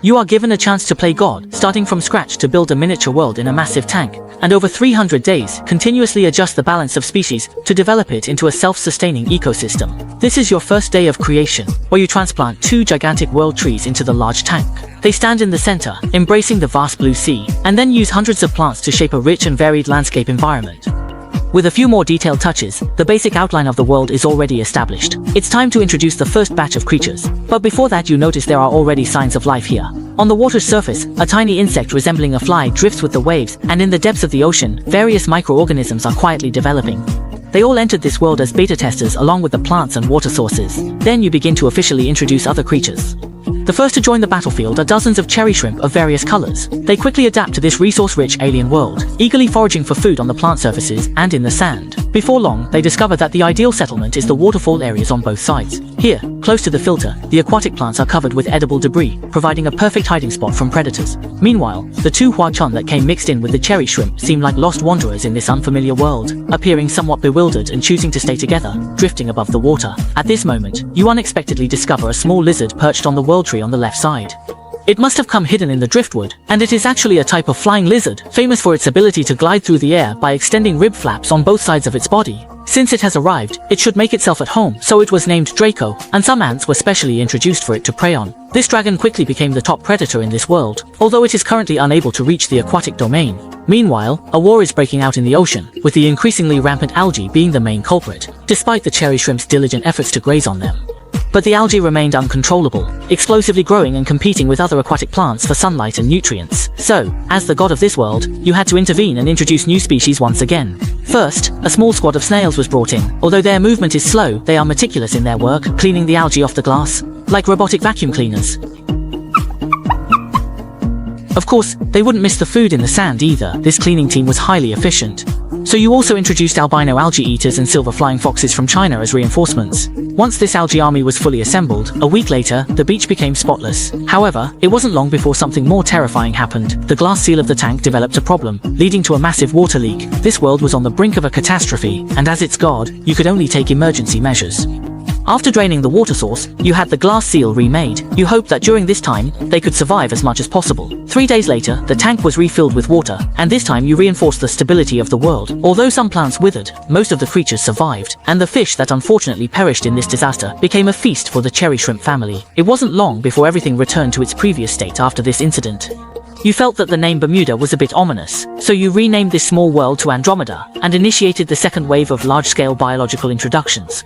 You are given a chance to play God, starting from scratch to build a miniature world in a massive tank, and over 300 days, continuously adjust the balance of species to develop it into a self-sustaining ecosystem. This is your first day of creation, where you transplant 2 gigantic world trees into the large tank. They stand in the center, embracing the vast blue sea, and then use hundreds of plants to shape a rich and varied landscape environment. With a few more detailed touches, the basic outline of the world is already established. It's time to introduce the first batch of creatures. But before that, you notice there are already signs of life here. On the water's surface, a tiny insect resembling a fly drifts with the waves, and in the depths of the ocean, various microorganisms are quietly developing. They all entered this world as beta testers along with the plants and water sources. Then you begin to officially introduce other creatures. The first to join the battlefield are dozens of cherry shrimp of various colors. They quickly adapt to this resource-rich alien world, eagerly foraging for food on the plant surfaces and in the sand. Before long, they discover that the ideal settlement is the waterfall areas on both sides. Here, close to the filter, the aquatic plants are covered with edible debris, providing a perfect hiding spot from predators. Meanwhile, the 2 huachun that came mixed in with the cherry shrimp seem like lost wanderers in this unfamiliar world, appearing somewhat bewildered and choosing to stay together, drifting above the water. At this moment, you unexpectedly discover a small lizard perched on the world tree on the left side. It must have come hidden in the driftwood, and it is actually a type of flying lizard, famous for its ability to glide through the air by extending rib flaps on both sides of its body. Since it has arrived, it should make itself at home, so it was named Draco, and some ants were specially introduced for it to prey on. This dragon quickly became the top predator in this world, although it is currently unable to reach the aquatic domain. Meanwhile, a war is breaking out in the ocean, with the increasingly rampant algae being the main culprit, despite the cherry shrimp's diligent efforts to graze on them. But the algae remained uncontrollable, explosively growing and competing with other aquatic plants for sunlight and nutrients. So, as the god of this world, you had to intervene and introduce new species once again. First, a small squad of snails was brought in. Although their movement is slow, they are meticulous in their work, cleaning the algae off the glass, like robotic vacuum cleaners. Of course, they wouldn't miss the food in the sand either. This cleaning team was highly efficient. So you also introduced albino algae eaters and silver flying foxes from China as reinforcements. Once this algae army was fully assembled, a week later, the beach became spotless. However, it wasn't long before something more terrifying happened. The glass seal of the tank developed a problem, leading to a massive water leak. This world was on the brink of a catastrophe, and as its god, you could only take emergency measures. After draining the water source, you had the glass seal remade. You hoped that during this time, they could survive as much as possible. 3 days later, the tank was refilled with water, and this time you reinforced the stability of the world. Although some plants withered, most of the creatures survived, and the fish that unfortunately perished in this disaster became a feast for the cherry shrimp family. It wasn't long before everything returned to its previous state after this incident. You felt that the name Bermuda was a bit ominous, so you renamed this small world to Andromeda, and initiated the second wave of large-scale biological introductions.